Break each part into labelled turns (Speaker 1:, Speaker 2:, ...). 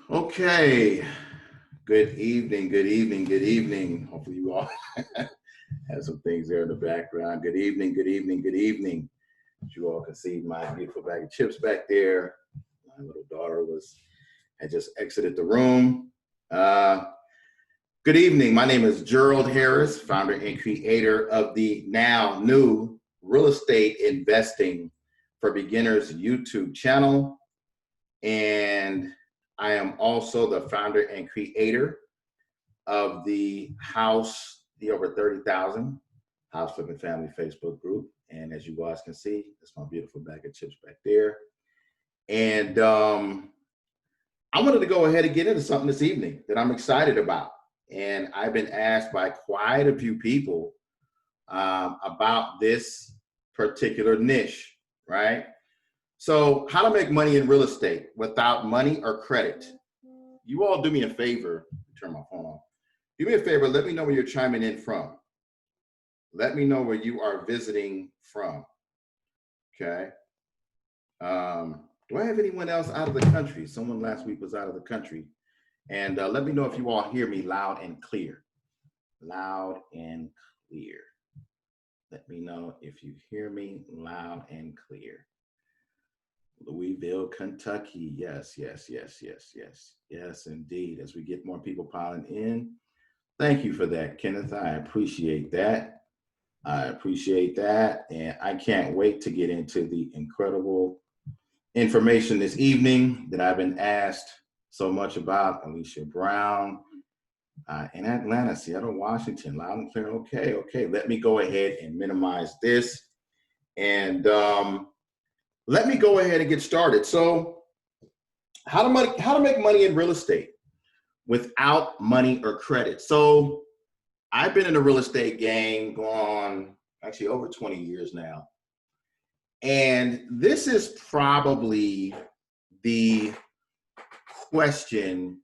Speaker 1: Okay. Good evening, good evening, good evening. Hopefully you all have some things there in the background. Good evening, good evening, good evening. As you all can see my beautiful bag of chips back there. My little daughter had just exited the room. Uh, Good evening. My name is Gerald Harris, founder and creator of the now new Real Estate Investing for Beginners YouTube channel. And I am also the founder and creator of the over 30,000 House Flipping Family Facebook group. And as you guys can see, that's my beautiful bag of chips back there. And I wanted to go ahead and get into something this evening that I'm excited about. And I've been asked by quite a few people about this particular niche, right? So how to make money in real estate without money or credit. You all do me a favor, turn my phone off. Do me a favor, let me know where you're chiming in from. Let me know where you are visiting from, okay? Do I have anyone else out of the country? Someone last week was out of the country. And let me know if you all hear me loud and clear. Loud and clear. Let me know if you hear me loud and clear. Louisville, Kentucky. Yes, yes, yes, yes, yes. Yes, indeed. As we get more people piling in. Thank you for that, Kenneth. I appreciate that. I appreciate that. And I can't wait to get into the incredible information this evening that I've been asked so much about. Alicia Brown in Atlanta, Seattle, Washington, loud and clear. Okay. Let me go ahead and minimize this. And let me go ahead and get started. So how to make money in real estate without money or credit. So I've been in the real estate game going actually over 20 years now. And this is probably the question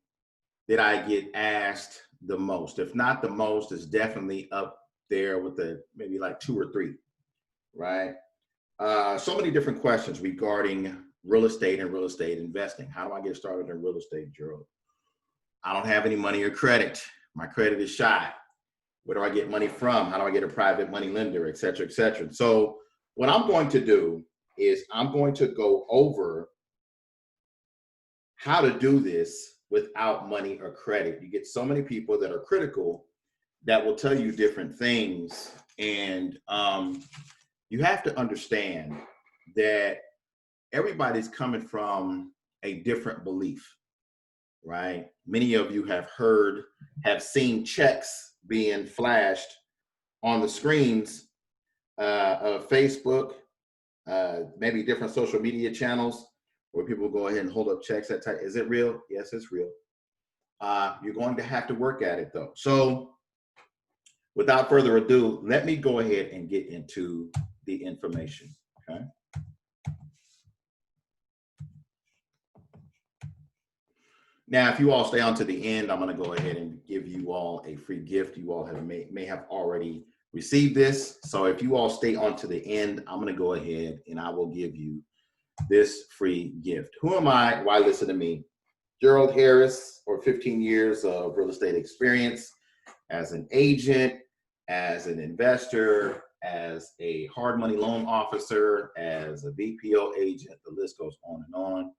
Speaker 1: that I get asked the most. If not the most, it's definitely up there with maybe like 2 or 3, right? So many different questions regarding real estate and real estate investing. How do I get started in real estate, Gerald? I don't have any money or credit. My credit is shy. Where do I get money from? How do I get a private money lender, et cetera, et cetera? So what I'm going to do is I'm going to go over how to do this without money or credit. You get so many people that are critical that will tell you different things. And you have to understand that everybody's coming from a different belief, right? Many of you have seen checks being flashed on the screens of Facebook, maybe different social media channels where people go ahead and hold up checks that type. Is it real? Yes, it's real. You're going to have to work at it though. So without further ado, let me go ahead and get into the information, okay? Now, if you all stay on to the end, I'm going to go ahead and give you all a free gift. You all may have already received this. So if you all stay on to the end, I'm going to go ahead and I will give you this free gift. Who am I? Why listen to me? Gerald Harris, or 15 years of real estate experience as an agent, as an investor, as a hard money loan officer, as a BPO agent. The list goes on and on.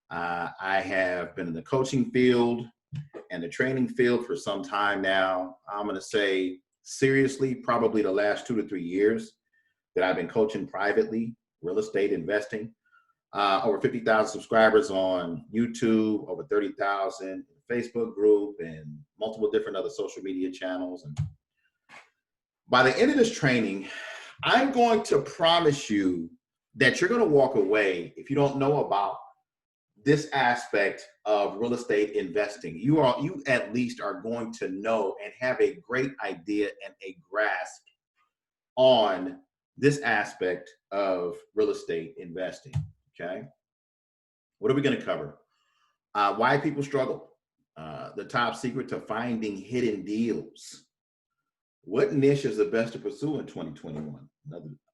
Speaker 1: I have been in the coaching field and the training field for some time now. I'm going to say seriously, probably the last 2 to 3 years that I've been coaching privately, real estate investing. Over 50,000 subscribers on YouTube, over 30,000 Facebook group, and multiple different other social media channels. And by the end of this training, I'm going to promise you that you're going to walk away, if you don't know about this aspect of real estate investing, you at least are going to know and have a great idea and a grasp on this aspect of real estate investing, okay? What are we going to cover? Why people struggle, the top secret to finding hidden deals. What niche is the best to pursue in 2021?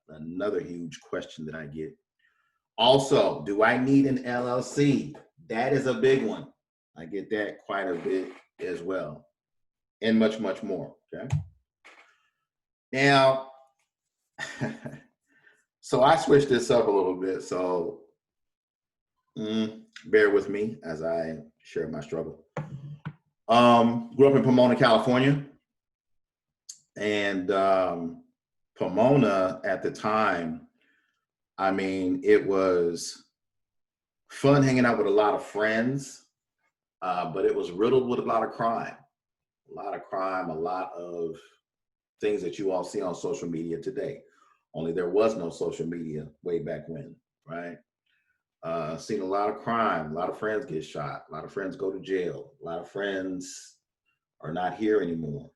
Speaker 1: Another huge question that I get. Also, do I need an LLC? That is a big one. I get that quite a bit as well, and much, much more. Okay. Now, so I switched this up a little bit. So bear with me as I share my struggle. Grew up in Pomona, California, and Pomona at the time, I mean, it was fun hanging out with a lot of friends, but it was riddled with a lot of crime, a lot of things that you all see on social media today. Only there was no social media way back when, right? Seen a lot of crime, a lot of friends get shot, a lot of friends go to jail, a lot of friends are not here anymore.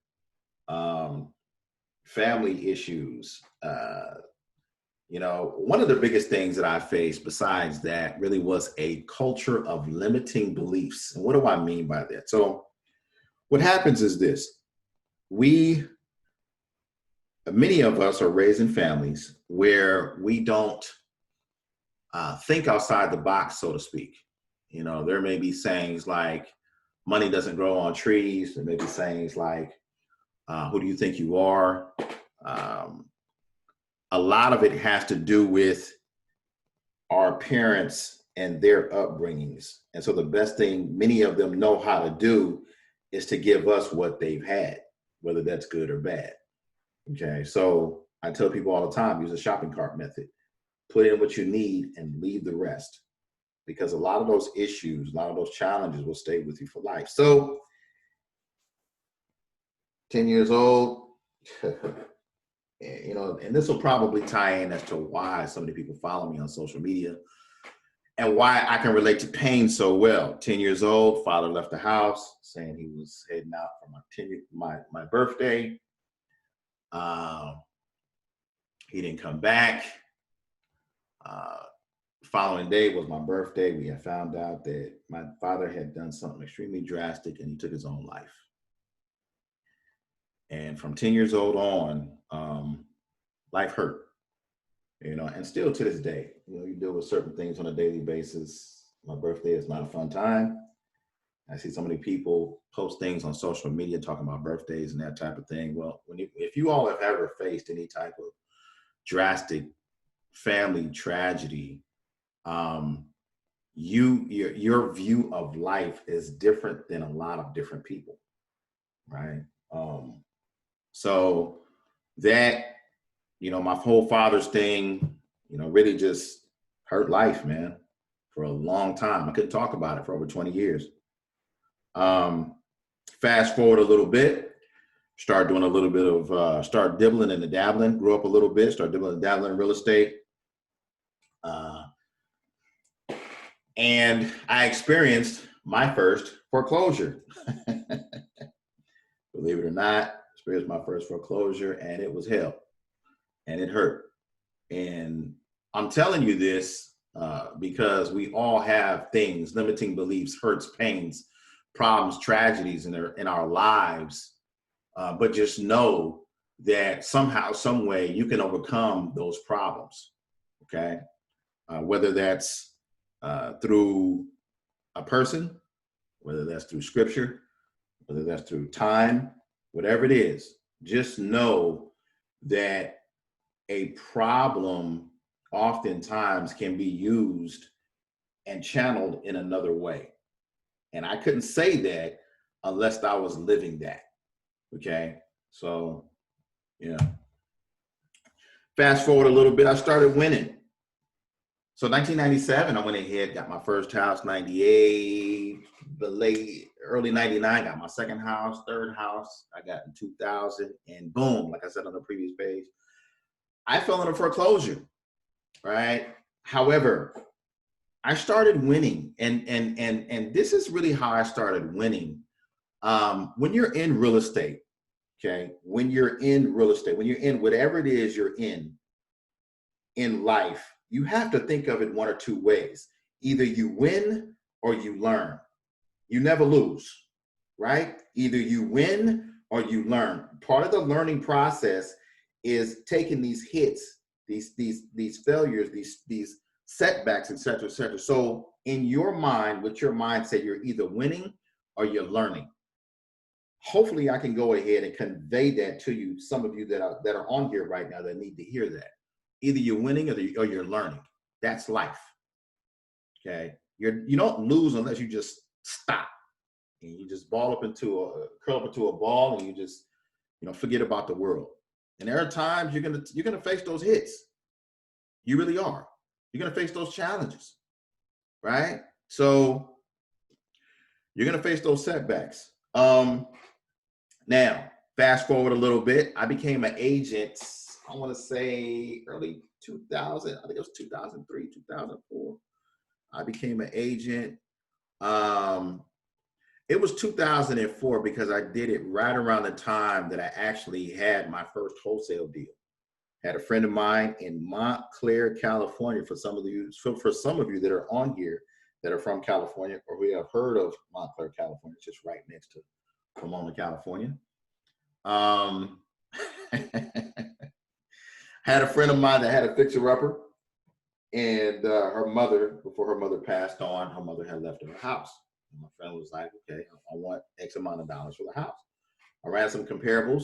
Speaker 1: Family issues. One of the biggest things that I faced besides that really was a culture of limiting beliefs. And what do I mean by that? So what happens is this. Many of us are raised in families where we don't think outside the box, so to speak. There may be sayings like, money doesn't grow on trees. There may be sayings like, who do you think you are? A lot of it has to do with our parents and their upbringings. And so the best thing many of them know how to do is to give us what they've had, whether that's good or bad. Okay, so I tell people all the time, use a shopping cart method. Put in what you need and leave the rest. Because a lot of those issues, a lot of those challenges will stay with you for life. So 10 years old, and this will probably tie in as to why so many people follow me on social media and why I can relate to pain so well. 10 years old, father left the house saying he was heading out for my birthday. He didn't come back. Following day was my birthday. We had found out that my father had done something extremely drastic and he took his own life. And from 10 years old on, life hurt, and still to this day, you deal with certain things on a daily basis. My birthday is not a fun time. I see so many people post things on social media talking about birthdays and that type of thing. Well, if you all have ever faced any type of drastic family tragedy, your view of life is different than a lot of different people, right? So that, my whole father's thing, really just hurt life, man, for a long time. I couldn't talk about it for over 20 years. Fast forward a little bit, start doing a little bit of, start dibbling and dabbling, grew up a little bit, start dibbling and dabbling in real estate. And I experienced my first foreclosure. Believe it or not, experienced my first foreclosure, and it was hell, and it hurt. And I'm telling you this because we all have things, limiting beliefs, hurts, pains, problems, tragedies in our lives. But just know that somehow, some way, you can overcome those problems. Okay, whether that's through a person, whether that's through scripture, whether that's through time, whatever it is, just know that a problem oftentimes can be used and channeled in another way. And I couldn't say that unless I was living that. Okay. So, fast forward a little bit, I started winning. So 1997, I went ahead, got my first house. 98, early 99, got my second house, third house. I got in 2000, and boom, like I said on the previous page, I fell into foreclosure, right? However, I started winning, and this is really how I started winning. When you're in real estate, okay, when you're in whatever it is you're in life, you have to think of it one or two ways. Either you win or you learn. You never lose, right? Either you win or you learn. Part of the learning process is taking these hits, these failures, these setbacks, et cetera, et cetera. So in your mind, with your mindset, you're either winning or you're learning. Hopefully I can go ahead and convey that to you, some of you that are on here right now that need to hear that. Either you're winning or you're learning. That's life. Okay. You don't lose unless you just stop and you just curl up into a ball and you just, forget about the world. And there are times you're gonna face those hits. You really are. You're gonna face those challenges, right? So you're gonna face those setbacks. Now, fast forward a little bit. I became an agent, I want to say early 2000. I think it was 2003, 2004. I became an agent. It was 2004 because I did it right around the time that I actually had my first wholesale deal. Had a friend of mine in Montclair, California. For some of you that are on here that are from California or who have heard of Montclair, California, it's just right next to Pomona, California. Had a friend of mine that had a fixer-upper, and her mother, before her mother passed on, her mother had left her house. And my friend was like, okay, I want X amount of dollars for the house. I ran some comparables.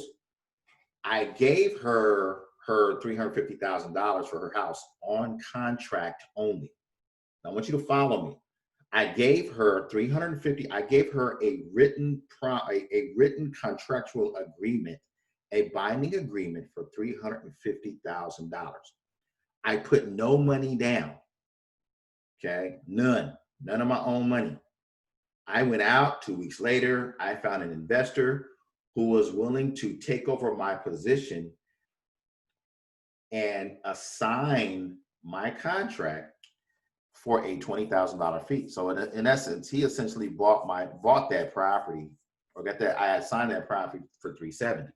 Speaker 1: I gave her $350,000 for her house on contract only. Now, I want you to follow me. I gave her $350,000. I gave her a written contractual agreement, a binding agreement for $350,000. I put no money down. Okay, none of my own money. I went out 2 weeks later. I found an investor who was willing to take over my position and assign my contract for a $20,000 fee. So in essence, he essentially bought that property, or got that. I assigned that property for $370,000.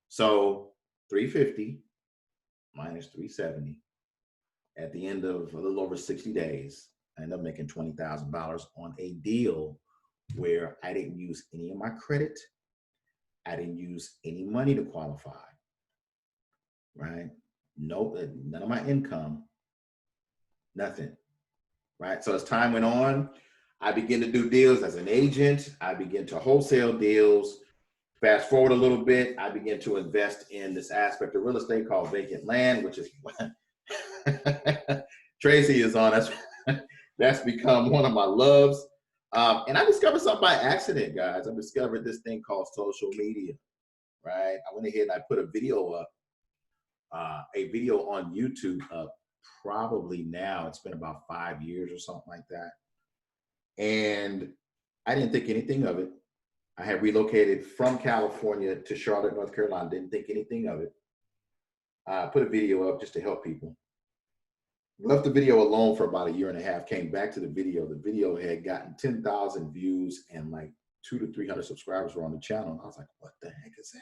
Speaker 1: So $350,000 minus $370,000. At the end of a little over 60 days, I ended up making $20,000 on a deal where I didn't use any of my credit. I didn't use any money to qualify. Right? No, none of my income, nothing. Right? So as time went on, I began to do deals as an agent. I began to wholesale deals. Fast forward a little bit, I began to invest in this aspect of real estate called vacant land, which is Tracy is on. That's become one of my loves. And I discovered something by accident, guys. I discovered this thing called social media, right? I went ahead and I put a video up, a video on YouTube up. Probably now it's been about 5 years or something like that. And I didn't think anything of it. I had relocated from California to Charlotte, North Carolina. Didn't think anything of it. I put a video up just to help people. Left the video alone for about a year and a half, came back to the video. The video had gotten 10,000 views and like 200 to 300 subscribers were on the channel. And I was like, what the heck is that?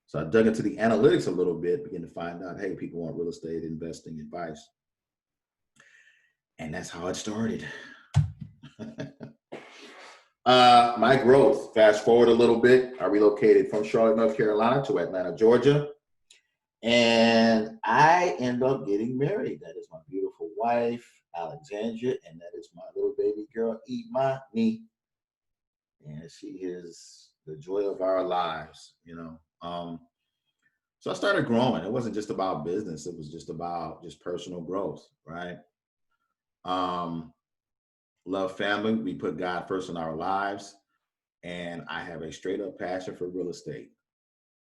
Speaker 1: So I dug into the analytics a little bit, began to find out, hey, people want real estate investing advice. And that's how it started. My growth, fast forward a little bit, I relocated from Charlotte, North Carolina to Atlanta, Georgia. And I end up getting married. That is my beautiful wife, Alexandria, and that is my little baby girl, Imani. And she is the joy of our lives, So I started growing. It wasn't just about business. It was just about personal growth, right? Love family. We put God first in our lives. And I have a straight up passion for real estate.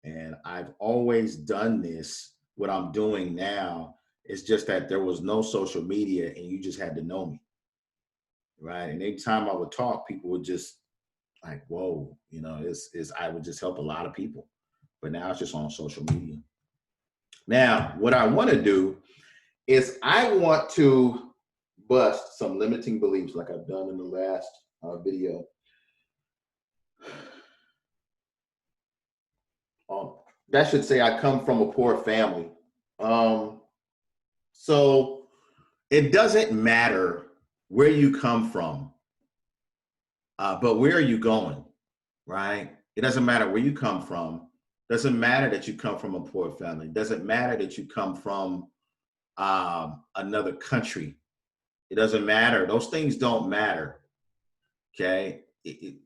Speaker 1: And I've always done this. What I'm doing now is just that there was no social media and you just had to know me, right? And anytime I would talk, people would just like, whoa, I would just help a lot of people. But now it's just on social media. Now, what I want to do is I want to bust some limiting beliefs like I've done in the last video. That should say I come from a poor family. So it doesn't matter where you come from, but where are you going, right? It doesn't matter where you come from. Doesn't matter that you come from a poor family. Doesn't matter that you come from another country. It doesn't matter. Those things don't matter. Okay.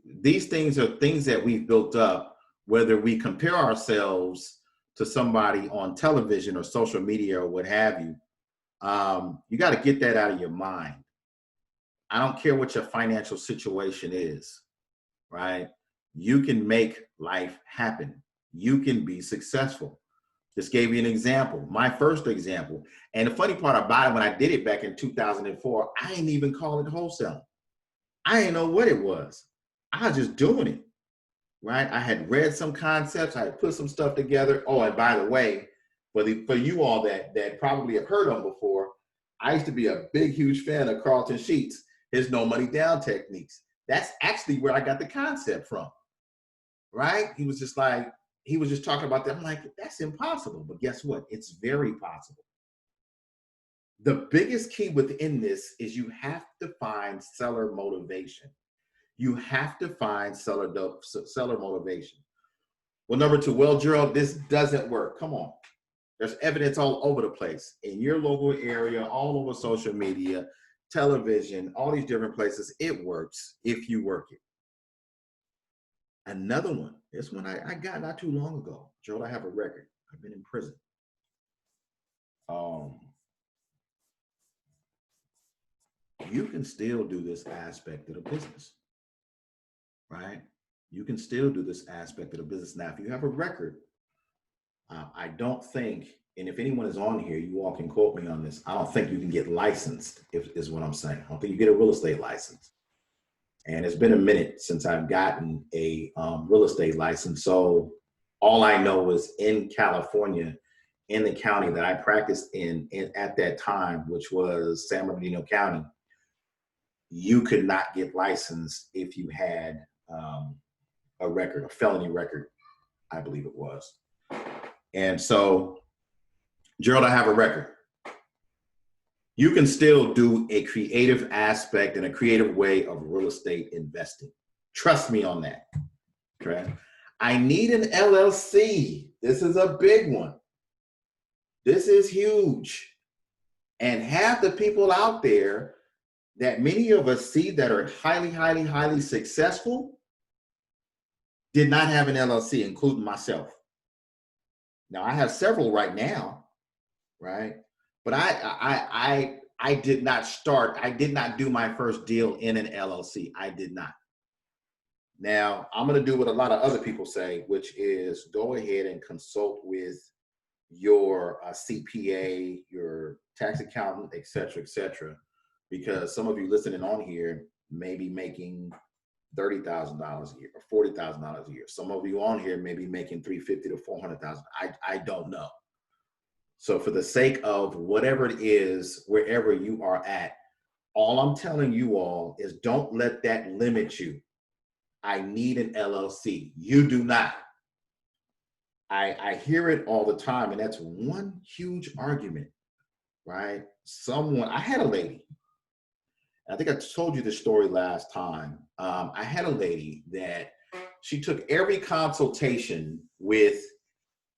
Speaker 1: These things are things that we've built up, whether we compare ourselves to somebody on television or social media or what have you. You got to get that out of your mind. I don't care what your financial situation is, right? You can make life happen. You can be successful. Just gave you an example, my first example. And the funny part about it, when I did it back in 2004, I didn't even call it wholesaling. I didn't know what it was. I was just doing it, right? I had read some concepts. I had put some stuff together. Oh, and by the way, for you all that probably have heard of before, I used to be a big, huge fan of Carlton Sheets, his no money down techniques. That's actually where I got the concept from, right? He was just talking about that. I'm like, that's impossible. But guess what? It's very possible. The biggest key within this is you have to find seller motivation. You have to find seller motivation. Well, number two, well, Gerald, this doesn't work. Come on. There's evidence all over the place in your local area, all over social media, television, all these different places. It works if you work it. Another one, this one I got not too long ago. Gerald, I have a record. I've been in prison. You can still do this aspect of the business, right? You can still do this aspect of the business. Now, if you have a record, I don't think, and if anyone is on here, you all can quote me on this, I don't think you can get licensed, is what I'm saying. I don't think you get a real estate license. And it's been a minute since I've gotten a real estate license. So all I know is in California, in the county that I practiced in at that time, which was San Bernardino County, you could not get licensed if you had a record, a felony record, I believe it was. And so, Gerald, I have a record. You can still do a creative aspect and a creative way of real estate investing. Trust me on that. Okay. I need an LLC. This is a big one. This is huge. And half the people out there that many of us see that are highly, highly, highly successful did not have an LLC, including myself. Now, I have several right now, right? But I did not start. I did not do my first deal in an LLC. I did not. Now, I'm going to do what a lot of other people say, which is go ahead and consult with your CPA, your tax accountant, et cetera, because some of you listening on here may be making $30,000 a year or $40,000 a year. Some of you on here may be making $350,000 to $400,000. I don't know. So for the sake of whatever it is, wherever you are at, all I'm telling you all is don't let that limit you. I need an LLC. You do not. I hear it all the time, and that's one huge argument, right? I had a lady, I think I told you this story last time. I had a lady that she took every consultation with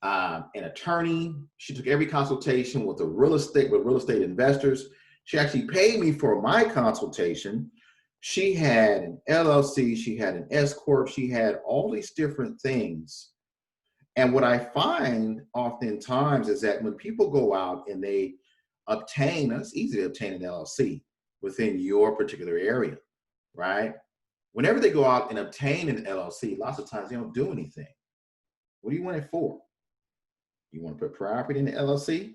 Speaker 1: an attorney. She took every consultation with real estate investors. She actually paid me for my consultation. She had an LLC, she had an S Corp, she had all these different things. And what I find oftentimes is that when people go out and they obtain, it's easy to obtain an LLC within your particular area, right? Whenever they go out and obtain an LLC, lots of times they don't do anything. What do you want it for? You want to put property in the LLC?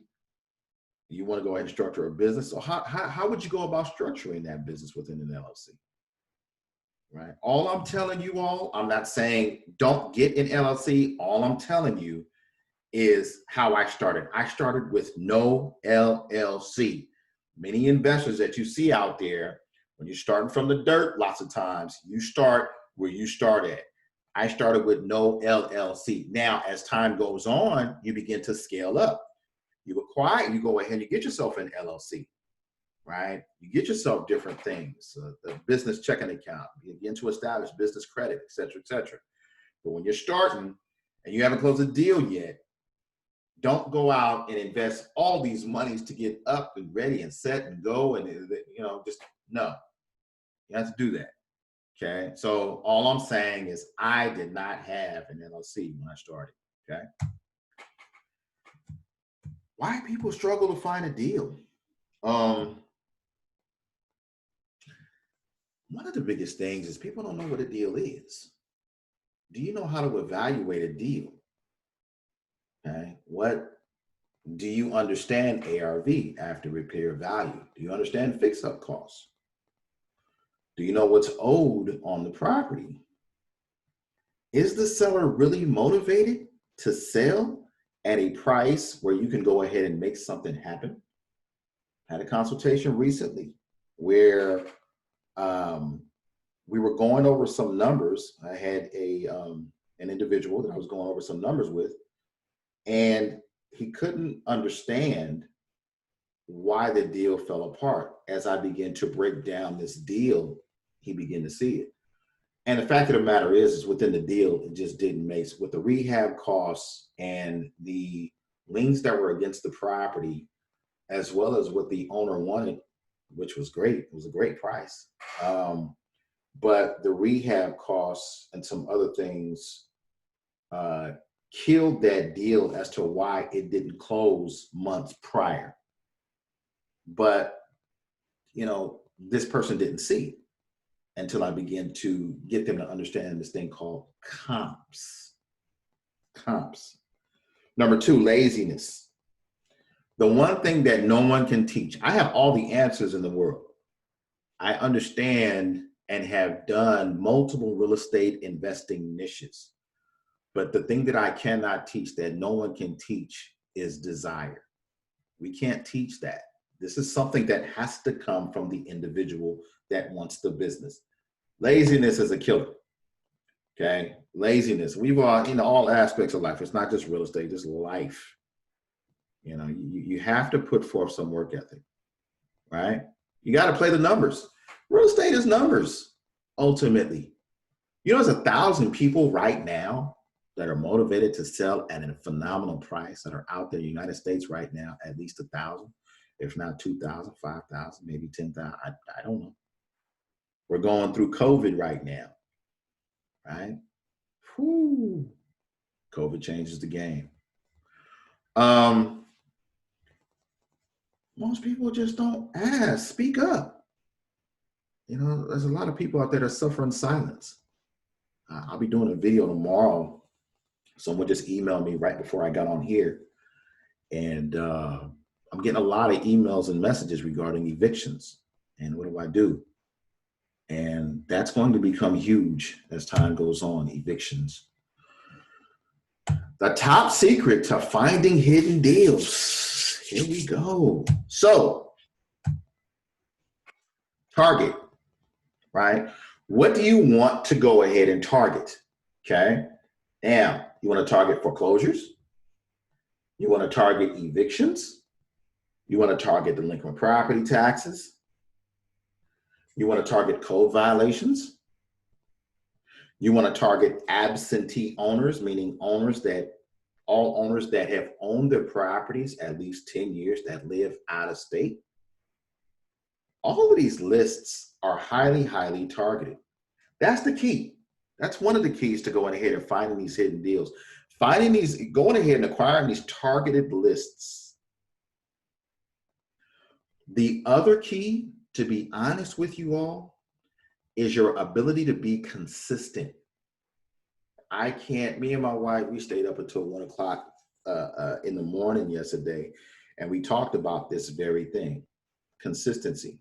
Speaker 1: You want to go ahead and structure a business? So how would you go about structuring that business within an LLC? Right? All I'm telling you all, I'm not saying don't get an LLC. All I'm telling you is how I started. I started with no LLC. Many investors that you see out there, when you're starting from the dirt, lots of times you start where you start at. I started with no LLC. Now, as time goes on, you begin to scale up. You acquire, you go ahead and you get yourself an LLC, right? You get yourself different things, the business checking account, you begin to establish business credit, et cetera, et cetera. But when you're starting and you haven't closed a deal yet, Don't go out and invest all these monies to get up and ready and set and go. And, just no, you have to do that. Okay. So all I'm saying is I did not have an LLC when I started. Okay. Why people struggle to find a deal? One of the biggest things is people don't know what a deal is. Do you know how to evaluate a deal? Okay. Do you understand ARV, after repair value? Do you understand fix-up costs? Do you know what's owed on the property? Is the seller really motivated to sell at a price where you can go ahead and make something happen? I had a consultation recently where we were going over some numbers. I had an individual that I was going over some numbers with, and he couldn't understand why the deal fell apart. As I began to break down this deal, he began to see it. And the fact of the matter is within the deal, it just didn't make with the rehab costs and the liens that were against the property, as well as what the owner wanted, which was great. It was a great price. But the rehab costs and some other things killed that deal as to why it didn't close months prior. But, this person didn't see it until I began to get them to understand this thing called comps. Comps. Number 2, laziness. The one thing that no one can teach. I have all the answers in the world. I understand and have done multiple real estate investing niches. But the thing that I cannot teach, that no one can teach, is desire. We can't teach that. This is something that has to come from the individual that wants the business. Laziness is a killer. Okay, laziness. We've all, in all aspects of life. It's not just real estate, just life. You have to put forth some work ethic, right? You got to play the numbers. Real estate is numbers, ultimately. There's 1,000 people right now that are motivated to sell at a phenomenal price that are out there in the United States right now, at least 1,000, if not 2,000, 5,000, maybe 10,000. I don't know. We're going through COVID right now, right? Whew. COVID changes the game. Most people just don't ask, speak up. There's a lot of people out there that suffer in silence. I'll be doing a video tomorrow. Someone just emailed me right before I got on here. And I'm getting a lot of emails and messages regarding evictions. And what do I do? And that's going to become huge as time goes on, evictions. The top secret to finding hidden deals. Here we go. So, target, right? What do you want to go ahead and target? Okay. Now, you want to target foreclosures? You want to target evictions? You want to target delinquent property taxes? You want to target code violations? You want to target absentee owners, meaning all owners that have owned their properties at least 10 years that live out of state? All of these lists are highly, highly targeted. That's the key. That's one of the keys to going ahead and finding these hidden deals. Going ahead and acquiring these targeted lists. The other key, to be honest with you all, is your ability to be consistent. Me and my wife, we stayed up until 1 o'clock in the morning yesterday, and we talked about this very thing, consistency,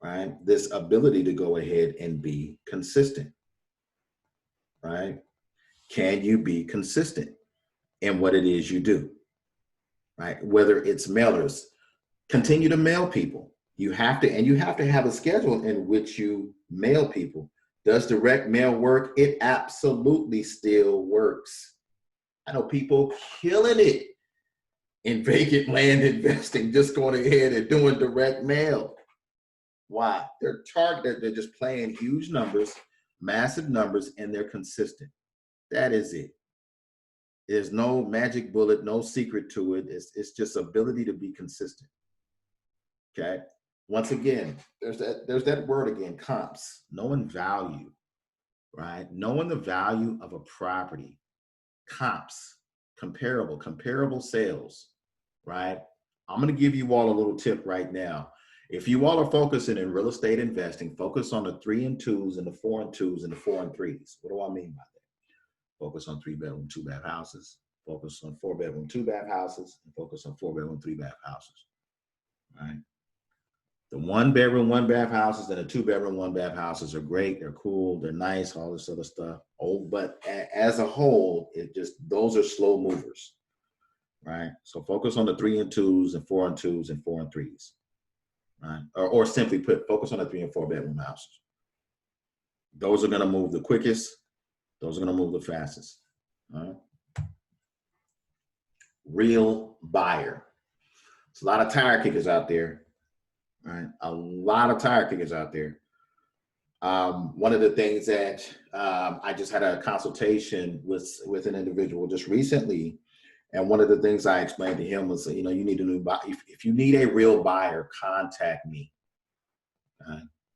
Speaker 1: right? This ability to go ahead and be consistent, right? Can you be consistent in what it is you do, right? Whether it's mailers, continue to mail people. You have to have a schedule in which you mail people. Does direct mail work? It absolutely still works. I know people killing it in vacant land investing, just going ahead and doing direct mail. Why? They're just playing huge numbers, massive numbers, and they're consistent. That is it. There's no magic bullet, no secret to it. It's just ability to be consistent. Okay. Once again, there's that word again, comps, knowing value, right? Knowing the value of a property, comps, comparable sales, right? I'm going to give you all a little tip right now. If you all are focusing in real estate investing, focus on the 3 and 2s and the 4 and 2s and the 4 and 3s. What do I mean by that? Focus on 3-bedroom, 2-bath houses. Focus on 4-bedroom, 2-bath houses, and focus on 4-bedroom, 3-bath houses. Right? The 1-bedroom, 1-bath houses and the 2-bedroom, 1-bath houses are great. They're cool. They're nice. All this other stuff. Oh, but as a whole, those are slow movers. Right? So focus on the 3 and 2s and 4 and 2s and 4 and 3s. Right? Or simply put, focus on the 3 and 4-bedroom houses. Those are going to move the quickest. Those are going to move the fastest. All right? Real buyer. There's a lot of tire kickers out there. Right? A lot of tire kickers out there. One of the things that I just had a consultation with an individual just recently, and one of the things I explained to him was, you need a new buyer. If you need a real buyer, contact me.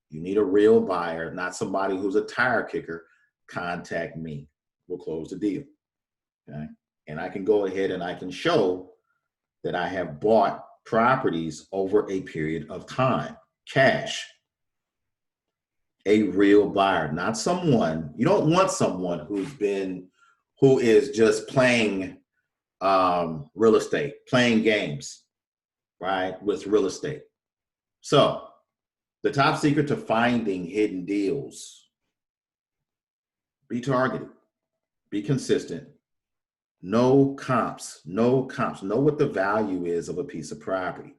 Speaker 1: You need a real buyer, not somebody who's a tire kicker. Contact me. We'll close the deal. Okay? And I can go ahead and I can show that I have bought properties over a period of time, cash. A real buyer, not someone. You don't want someone who is just playing real estate, playing games, right, with real estate. So the top secret to finding hidden deals: be targeted, be consistent, no comps, know what the value is of a piece of property.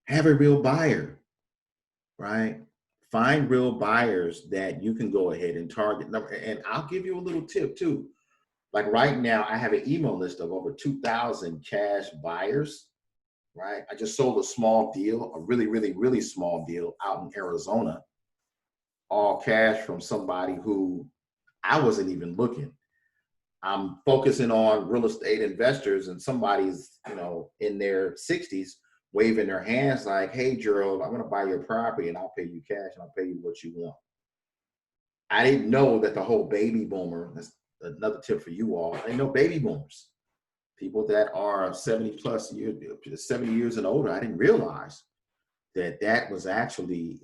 Speaker 1: Have a real buyer, right? Find real buyers that you can go ahead and target. And I'll give you a little tip too. Like right now, I have an email list of over 2,000 cash buyers, right? I just sold a small deal, a really, really, really small deal out in Arizona, all cash from somebody who I wasn't even looking. I'm focusing on real estate investors, and somebody's, in their 60s waving their hands like, hey, Gerald, I'm going to buy your property and I'll pay you cash and I'll pay you what you want. I didn't know that the whole baby boomer, that's another tip for you all. I didn't know baby boomers, people that are 70 plus years, 70 years and older. I didn't realize that was actually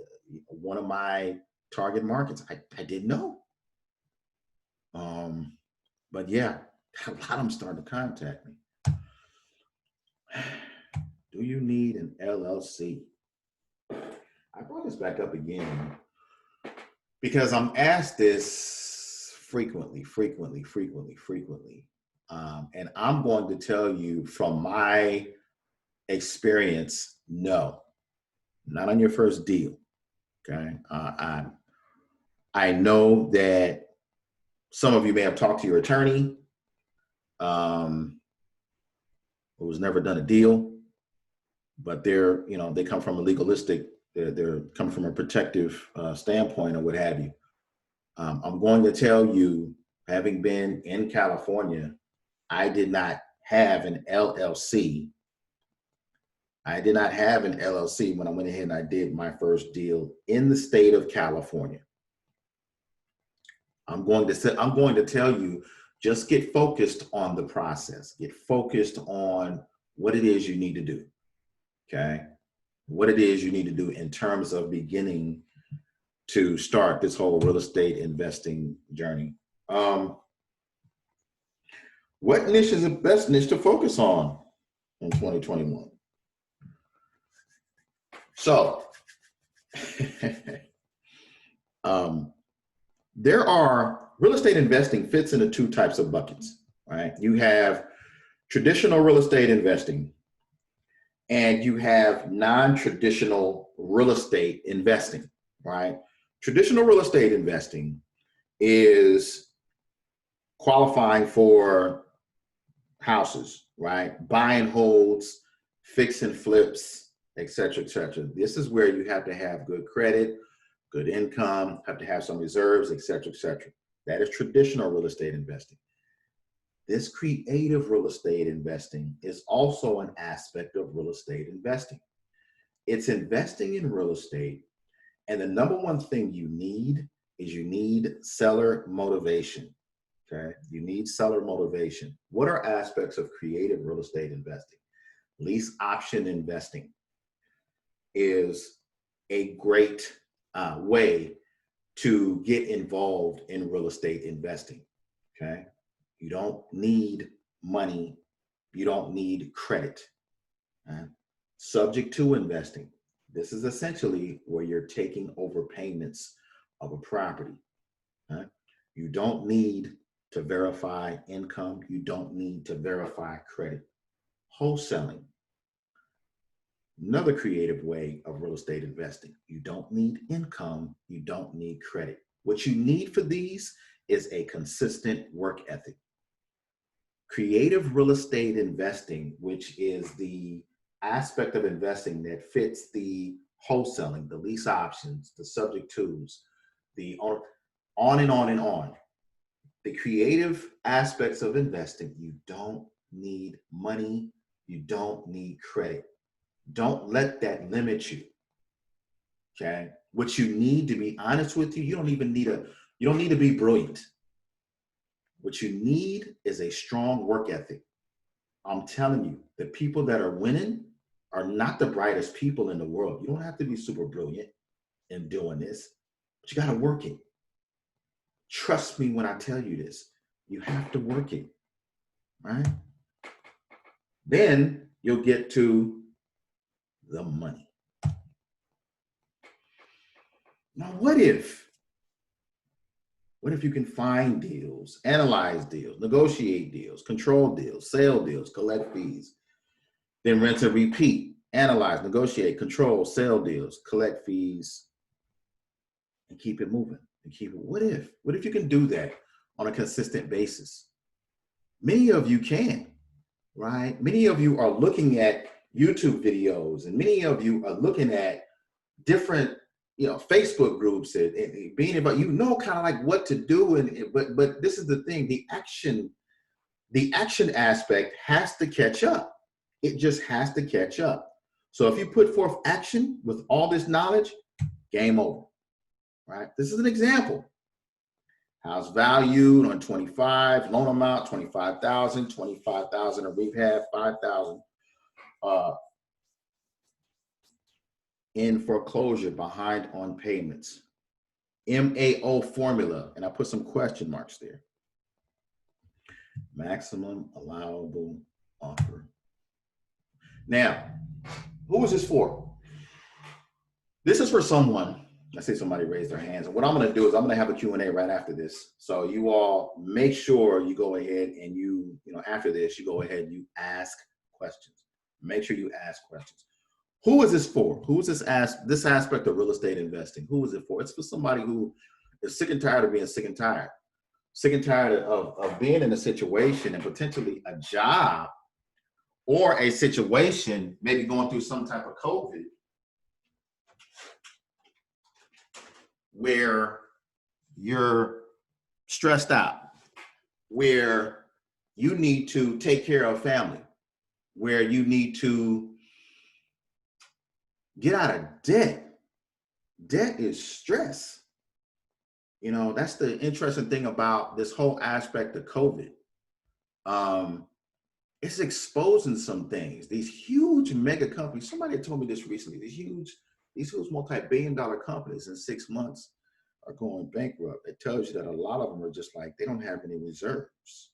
Speaker 1: one of my target markets. I didn't know. But yeah, a lot of them started to contact me. Do you need an LLC? I brought this back up again because I'm asked this frequently. And I'm going to tell you from my experience, no, not on your first deal. Okay. I know that some of you may have talked to your attorney who's never done a deal, but they come from a legalistic, they're coming from a protective standpoint or what have you. I'm going to tell you, having been in California, I did not have an LLC. I did not have an LLC when I went ahead and I did my first deal in the state of California. I'm going to tell you, just get focused on the process. Get focused on what it is you need to do. Okay? What it is you need to do in terms of beginning to start this whole real estate investing journey. What niche is the best niche to focus on in 2021? So, real estate investing fits into 2 types of buckets, right? You have traditional real estate investing and you have non-traditional real estate investing, right? Traditional real estate investing is qualifying for houses, right? Buy and holds, fix and flips, et cetera, et cetera. This is where you have to have good credit, good income, have to have some reserves, et cetera, et cetera. That is traditional real estate investing. This creative real estate investing is also an aspect of real estate investing. It's investing in real estate, and the number one thing you need is you need seller motivation. Okay, you need seller motivation. What are aspects of creative real estate investing? Lease option investing is a great way to get involved in real estate investing. Okay, you don't need money, you don't need credit. Subject to investing. This is essentially where you're taking over payments of a property. You don't need to verify income. You don't need to verify credit. Wholesaling. Another creative way of real estate investing. You don't need income. You don't need credit. What you need for these is a consistent work ethic. Creative real estate investing, which is the aspect of investing that fits the wholesaling, the lease options, the subject tos, the on and on and on. The creative aspects of investing, you don't need money, you don't need credit. Don't let that limit you. Okay? What you need, to be honest with you, you don't need to be brilliant. What you need is a strong work ethic. I'm telling you, the people that are winning are not the brightest people in the world. You don't have to be super brilliant in doing this, but you got to work it. Trust me when I tell you this. You have to work it, right? Then you'll get to the money. Now, what if you can find deals, analyze deals, negotiate deals, control deals, sell deals, collect fees, then rinse and repeat, analyze, negotiate, control, sell deals, collect fees, and keep it moving and keep it. What if you can do that on a consistent basis? Many of you can, right? Many of you are looking at YouTube videos, and many of you are looking at different, Facebook groups and being about, kind of like what to do. But this is the thing, the action aspect has to catch up. It just has to catch up. So if you put forth action with all this knowledge, game over, right? This is an example. House valued on 25, loan amount 25,000, 25,000 a rehab, 5,000 in foreclosure, behind on payments. MAO formula, and I put some question marks there. Maximum allowable offer. Now, who is this for? This is for someone. I see somebody raise their hands. And what I'm going to do is I'm going to have a Q&A right after this. So you all make sure you go ahead and after this, you go ahead and you ask questions. Make sure you ask questions. Who is this for? Who is this aspect of real estate investing? Who is it for? It's for somebody who is sick and tired of being sick and tired. Sick and tired of being in a situation and potentially a job or a situation, maybe going through some type of COVID, where you're stressed out, where you need to take care of family, where you need to get out of debt. Debt is stress. That's the interesting thing about this whole aspect of COVID. It's exposing some things. These huge mega companies, somebody told me this recently, these huge multi-billion-dollar companies in 6 months are going bankrupt. It tells you that a lot of them are just like, they don't have any reserves,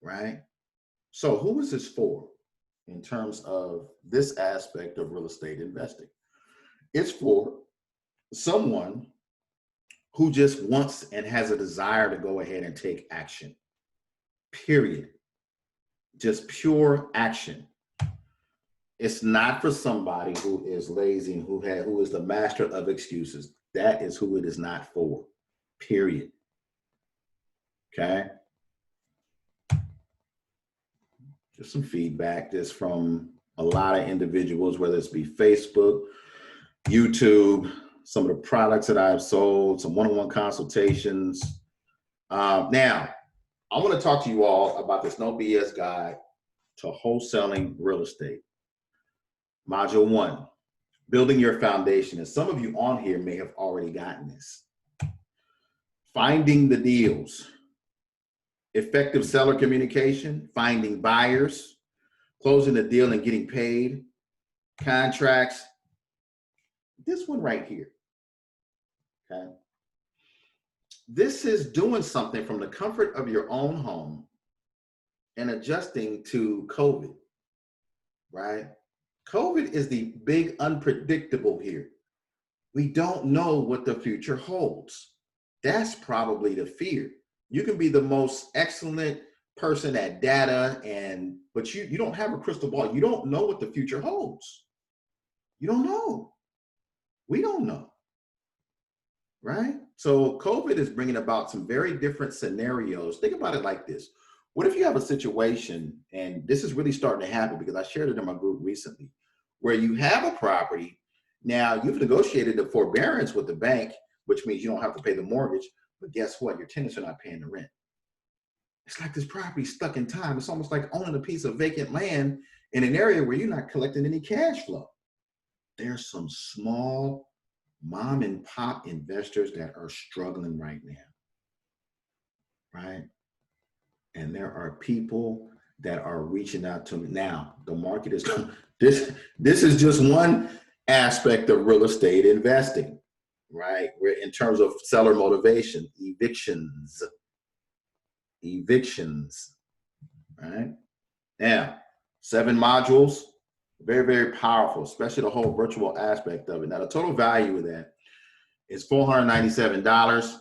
Speaker 1: right? So who is this for in terms of this aspect of real estate investing? It's for someone who just wants and has a desire to go ahead and take action, period. Just pure action. It's not for somebody who is lazy and who is the master of excuses. That is who it is not for, period. Okay? Just some feedback just from a lot of individuals, whether it's be Facebook, YouTube, some of the products that I've sold, some one-on-one consultations. Now, I want to talk to you all about this No BS guide to wholesaling real estate. Module 1, building your foundation. And some of you on here may have already gotten this. Finding the deals, effective seller communication, finding buyers, closing the deal and getting paid, contracts. This one right here, okay? This is doing something from the comfort of your own home and adjusting to COVID, right? COVID is the big unpredictable here. We don't know what the future holds. That's probably the fear. You can be the most excellent person at data, but you don't have a crystal ball. You don't know what the future holds. You don't know. We don't know, right? So COVID is bringing about some very different scenarios. Think about it like this. What if you have a situation, and this is really starting to happen because I shared it in my group recently, where you have a property. Now you've negotiated the forbearance with the bank, which means you don't have to pay the mortgage, but guess what? Your tenants are not paying the rent. It's like this property stuck in time. It's almost like owning a piece of vacant land in an area where you're not collecting any cash flow. There's some small mom and pop investors that are struggling right now, right? And there are people that are reaching out to me. Now, the market is, this is just one aspect of real estate investing, right? We're in terms of seller motivation, evictions, right? Now, 7 modules, very, very powerful, especially the whole virtual aspect of it. Now, the total value of that is $497.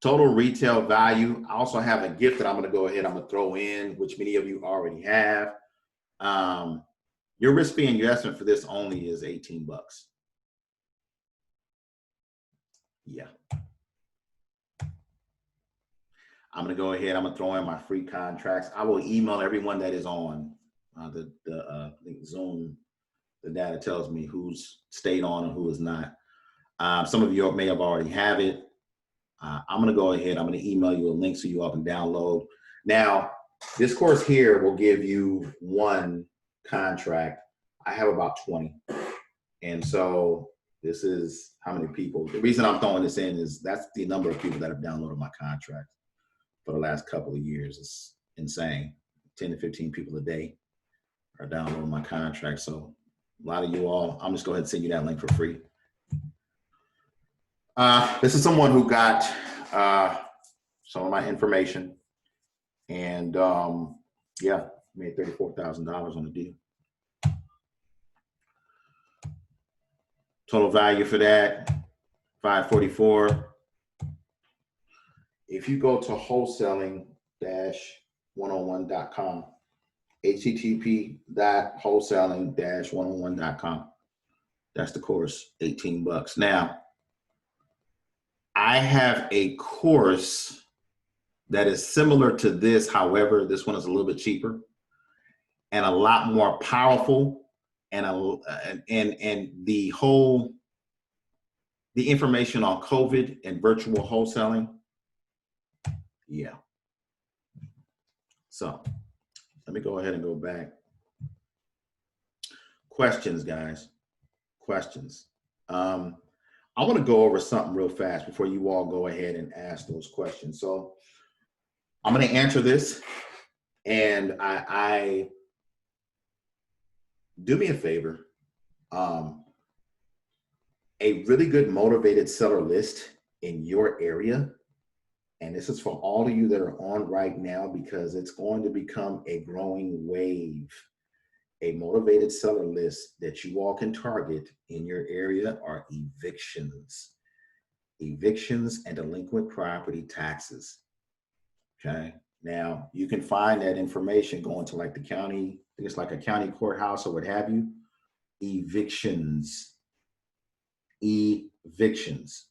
Speaker 1: Total retail value. I also have a gift that I'm going to throw in, which many of you already have. Your risk fee and your estimate for this only is 18 bucks. Yeah. I'm going to go ahead. I'm going to throw in my free contracts. I will email everyone that is on the Zoom. The data tells me who's stayed on and who is not. Some of you may have already have it. I'm going to go ahead. I'm going to email you a link so you all can download. Now, this course here will give you 1 contract. I have about 20. And so this is how many people. The reason I'm throwing this in is that's the number of people that have downloaded my contract for the last couple of years. It's insane. 10 to 15 people a day are downloading my contract. So a lot of you all, I'm just going to go ahead and send you that link for free. This is someone who got some of my information and yeah, made $34,000 on the deal. Total value for that, $544. If you go to wholesaling-101.com, http://wholesaling-101.com, that's the course, 18 bucks. Now, I have a course that is similar to this. However, this one is a little bit cheaper and a lot more powerful, and the information on COVID and virtual wholesaling. Yeah. So let me go ahead and go back. Questions, guys. Questions. I want to go over something real fast before you all go ahead and ask those questions. So I'm going to answer this, and I do me a favor. A really good motivated seller list in your area, and this is for all of you that are on right now because it's going to become a growing wave. A motivated seller list that you all can target in your area are evictions. Evictions and delinquent property taxes. Okay. Now you can find that information going to like the county, I think it's like a county courthouse or what have you. Evictions. Evictions.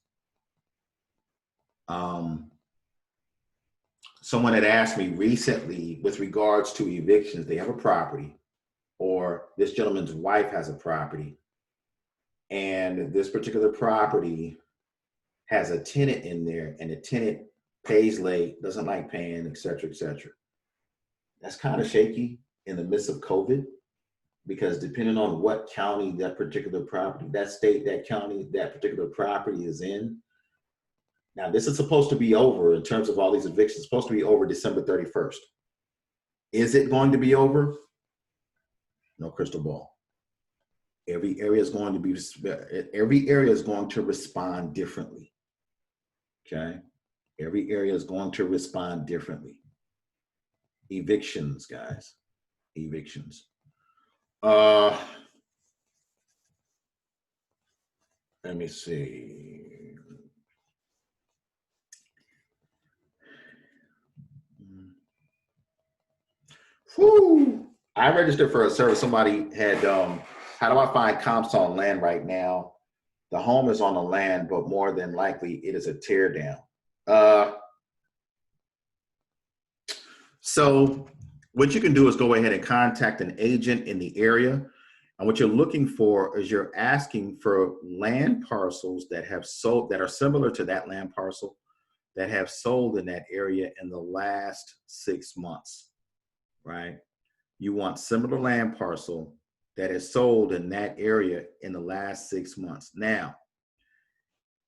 Speaker 1: Someone had asked me recently with regards to evictions, they have a property, or this gentleman's wife has a property, and this particular property has a tenant in there, and the tenant pays late, doesn't like paying, et cetera, et cetera. That's kind of shaky in the midst of COVID, because depending on what county that particular property, that state, that county, that particular property is in. Now, this is supposed to be over in terms of all these evictions, it's supposed to be over December 31st. Is it going to be over? No crystal ball. Every area is going to respond differently. Okay. Every area is going to respond differently. Evictions, guys. Evictions. Let me see. Whew. I registered for a service. Somebody had, how do I find comps on land right now? The home is on the land, but more than likely it is a tear down. So what you can do is go ahead and contact an agent in the area. And what you're looking for is you're asking for land parcels that have sold, that are similar to that land parcel, that have sold in that area in the last 6 months, right? You want similar land parcel that is sold in that area in the last 6 months. Now,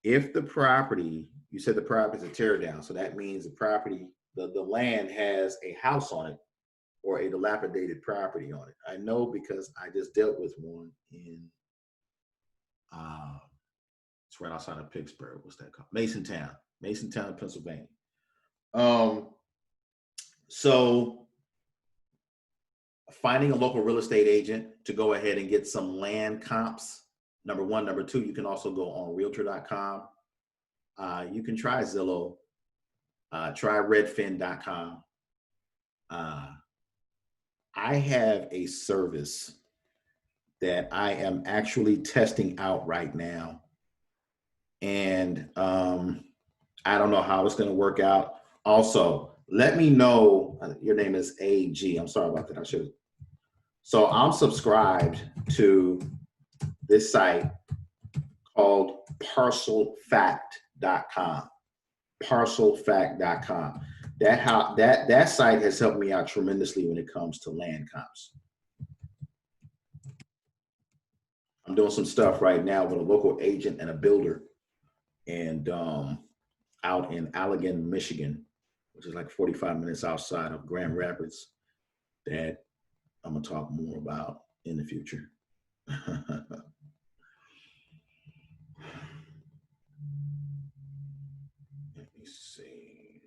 Speaker 1: if the property, you said the property is a tear down, so that means the property, the land has a house on it or a dilapidated property on it. I know because I just dealt with one in, it's right outside of Pittsburgh. What's that called? Masontown, Pennsylvania. So finding a local real estate agent to go ahead and get some land comps, number one. Number two, you can also go on realtor.com. You can try Zillow, try redfin.com. I have a service that I am actually testing out right now. And I don't know how it's going to work out. Also, let me know, your name is AG. I'm sorry about that. I should. So I'm subscribed to this site called parcelfact.com. Parcelfact.com. That site has helped me out tremendously when it comes to land comps. I'm doing some stuff right now with a local agent and a builder, and out in Allegan, Michigan, which is like 45 minutes outside of Grand Rapids, that I'm gonna talk more about in the future. Let me see.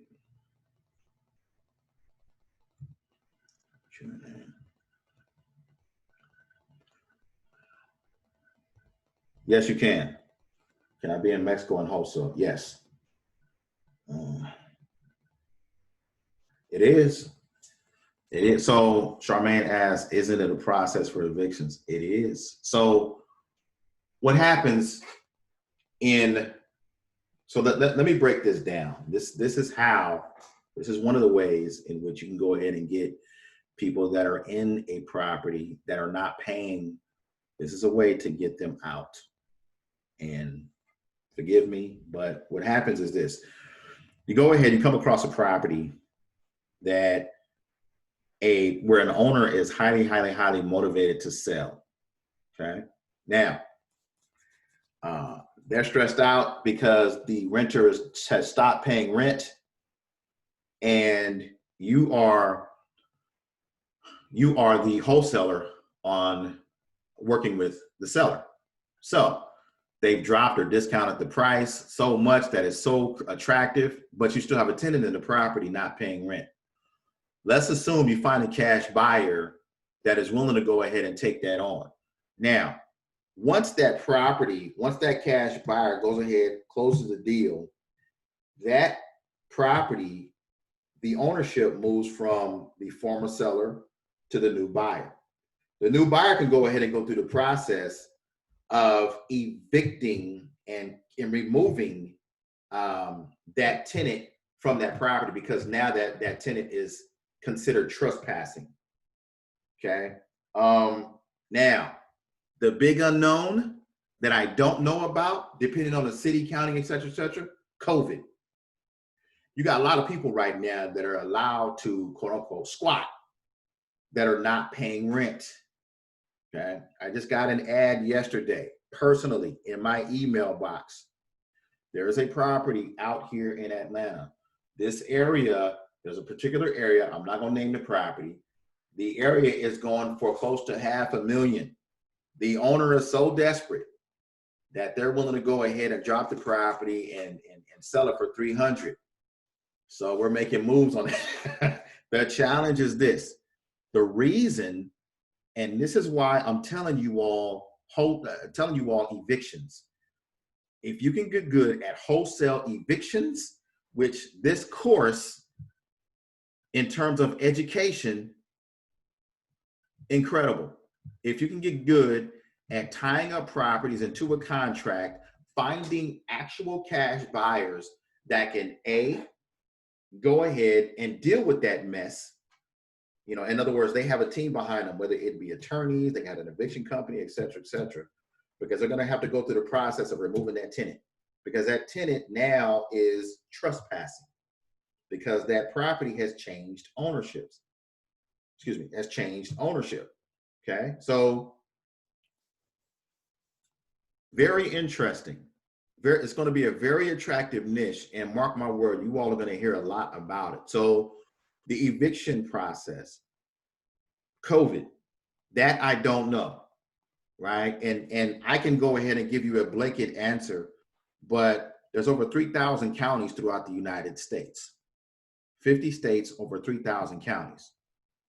Speaker 1: Yes, you can. Can I be in Mexico and wholesale? Yes. It is. It is. So Charmaine asks, isn't it a process for evictions? It is. So what happens so let me break this down. This is one of the ways in which you can go ahead and get people that are in a property that are not paying. This is a way to get them out. And forgive me, but what happens is this. You go ahead, you come across a property that where an owner is highly motivated to sell. Okay. Now, they're stressed out because the renter has stopped paying rent, and you are the wholesaler on working with the seller. So they've dropped or discounted the price so much that it's so attractive, but you still have a tenant in the property not paying rent. Let's assume you find a cash buyer that is willing to go ahead and take that on. Now, once that cash buyer goes ahead, closes the deal, that property, the ownership moves from the former seller to the new buyer. The new buyer can go ahead and go through the process of evicting and removing that tenant from that property, because now that tenant is considered trespassing. Okay. Now, the big unknown that I don't know about, depending on the city, county, et cetera, COVID. You got a lot of people right now that are allowed to quote unquote squat that are not paying rent. Okay. I just got an ad yesterday personally in my email box. There is a property out here in Atlanta. This area, there's a particular area, I'm not going to name the property. The area is going for close to $500,000. The owner is so desperate that they're willing to go ahead and drop the property and sell it for 300. So we're making moves on it. The challenge is this. The reason, and this is why I'm telling you all evictions. If you can get good at wholesale evictions, which this course, in terms of education, incredible. If you can get good at tying up properties into a contract, finding actual cash buyers that can go ahead and deal with that mess. In other words, they have a team behind them, whether it be attorneys, they got an eviction company, et cetera, because they're going to have to go through the process of removing that tenant, because that tenant now is trespassing because that property has changed ownerships. Has changed ownership. Okay. So very interesting. It's going to be a very attractive niche, and mark my word, you all are going to hear a lot about it. So the eviction process, COVID, that I don't know, right? And I can go ahead and give you a blanket answer, but there's over 3,000 counties throughout the United States. 50 states, over 3,000 counties,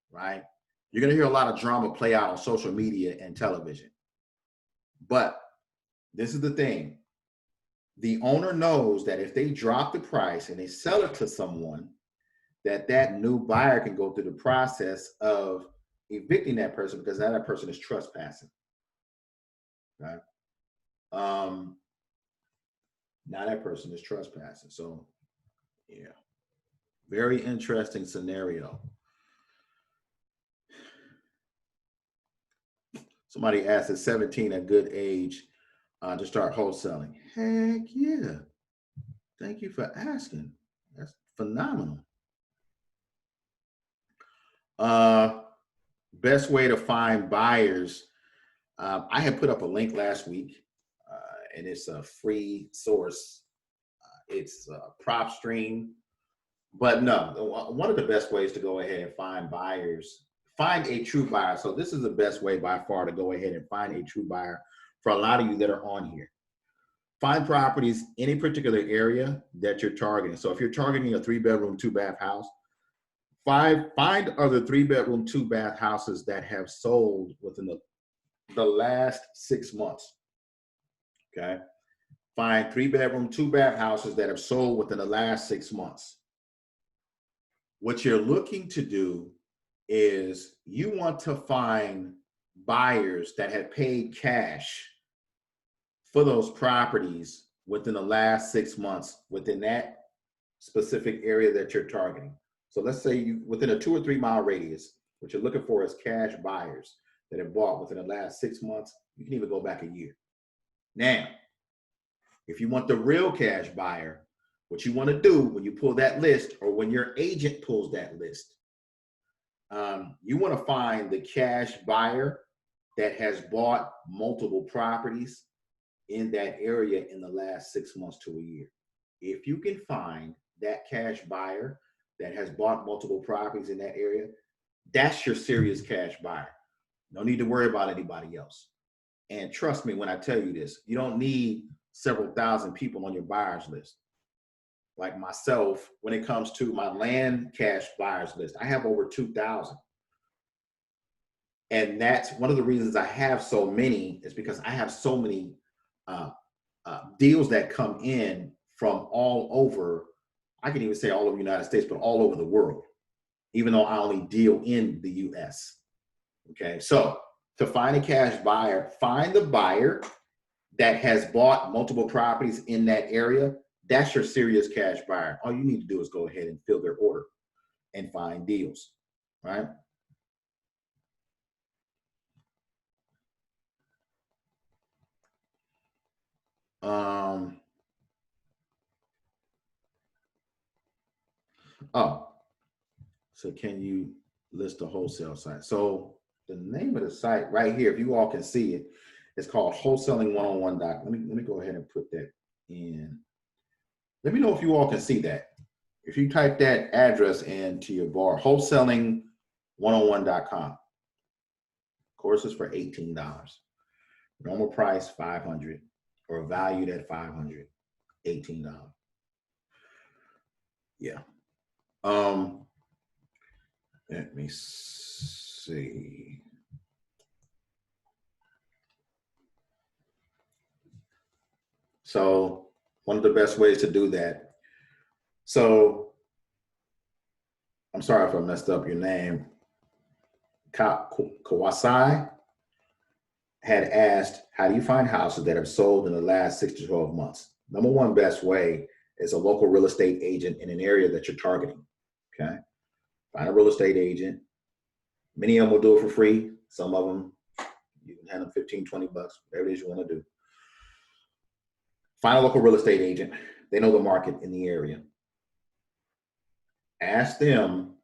Speaker 1: right? You're going to hear a lot of drama play out on social media and television. But this is the thing. The owner knows that if they drop the price and they sell it to someone, that new buyer can go through the process of evicting that person because that person is trespassing. Right? Now that person is trespassing. So, yeah, very interesting scenario. Somebody asked, is 17 a good age to start wholesaling? Heck yeah. Thank you for asking. That's phenomenal. Best way to find buyers. I had put up a link last week, and it's a free source. It's a prop stream. But no, one of the best ways to go ahead and find buyers, find a true buyer. So this is the best way by far to go ahead and find a true buyer for a lot of you that are on here. Find properties in a particular area that you're targeting. So if you're targeting a 3-bedroom, 2-bath house, find other 3-bedroom, 2-bath houses that have sold within the last 6 months. Okay. Find 3-bedroom, 2-bath houses that have sold within the last 6 months. What you're looking to do is you want to find buyers that have paid cash for those properties within the last 6 months within that specific area that you're targeting. So let's say you within a 2 or 3 mile radius, what you're looking for is cash buyers that have bought within the last 6 months. You can even go back a year. Now, if you want the real cash buyer, what you want to do when you pull that list or when your agent pulls that list, you want to find the cash buyer that has bought multiple properties in that area in the last 6 months to a year. If you can find that cash buyer that has bought multiple properties in that area, that's your serious cash buyer. No need to worry about anybody else. And trust me when I tell you this, you don't need several thousand people on your buyers list. Like myself, when it comes to my land cash buyers list, I have over 2,000. And that's one of the reasons I have so many is because I have so many deals that come in from all over. I can even say all over the United States, but all over the world, even though I only deal in the US. Okay, so to find a cash buyer, find the buyer that has bought multiple properties in that area. That's your serious cash buyer. All you need to do is go ahead and fill their order and find deals, right? Oh, so can you list the wholesale site? So the name of the site right here, if you all can see it, it's called Wholesaling 101. Let me go ahead and put that in. Let me know if you all can see that. If you type that address into your bar, wholesaling101.com. Courses for $18. Normal price $500, or valued at $500, $18. Yeah. Let me see. So one of the best ways to do that. So I'm sorry if I messed up your name. Kawasai had asked, how do you find houses that have sold in the last 6 to 12 months? Number one best way is a local real estate agent in an area that you're targeting. Okay. Find a real estate agent. Many of them will do it for free. Some of them, you can hand them 15, 20 bucks, whatever it is you want to do. Find a local real estate agent. They know the market in the area. Ask them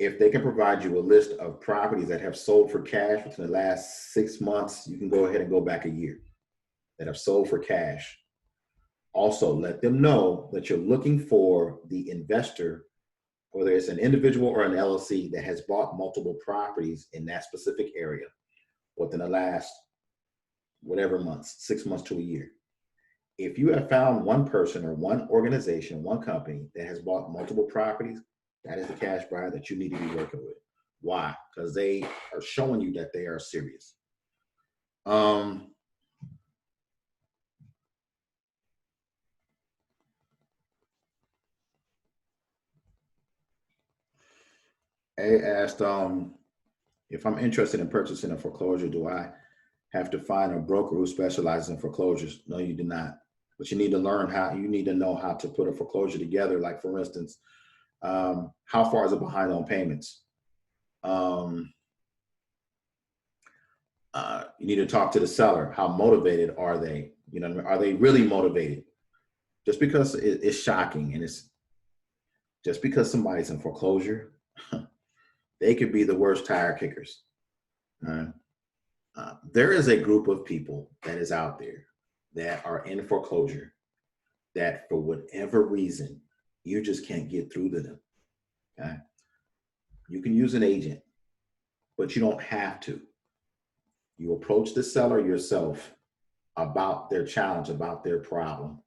Speaker 1: if they can provide you a list of properties that have sold for cash within the last 6 months. You can go ahead and go back a year, that have sold for cash. Also, let them know that you're looking for the investor, whether it's an individual or an LLC, that has bought multiple properties in that specific area within the last whatever months, 6 months to a year. If you have found one person or one organization, one company that has bought multiple properties, that is the cash buyer that you need to be working with. Why? Because they are showing you that they are serious. A asked, if I'm interested in purchasing a foreclosure, do I have to find a broker who specializes in foreclosures? No, you do not. But you need to learn you need to know how to put a foreclosure together. Like, for instance, how far is it behind on payments? You need to talk to the seller. How motivated are they? You know, are they really motivated? Just because it's shocking, and it's just because somebody's in foreclosure, they could be the worst tire kickers. There is a group of people that is out there that are in foreclosure that, for whatever reason, you just can't get through to them. Okay? You can use an agent, but you don't have to. You approach the seller yourself about their challenge, about their problem,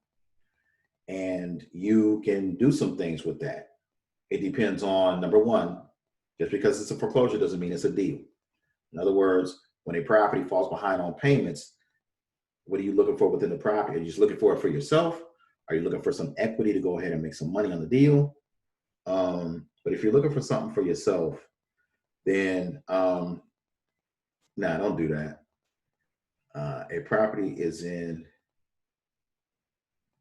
Speaker 1: and you can do some things with that. It depends on, number one, just because it's a foreclosure doesn't mean it's a deal. In other words, when a property falls behind on payments, what are you looking for within the property? Are you just looking for it for yourself? Are you looking for some equity to go ahead and make some money on the deal? But if you're looking for something for yourself, then nah, don't do that. A property is in,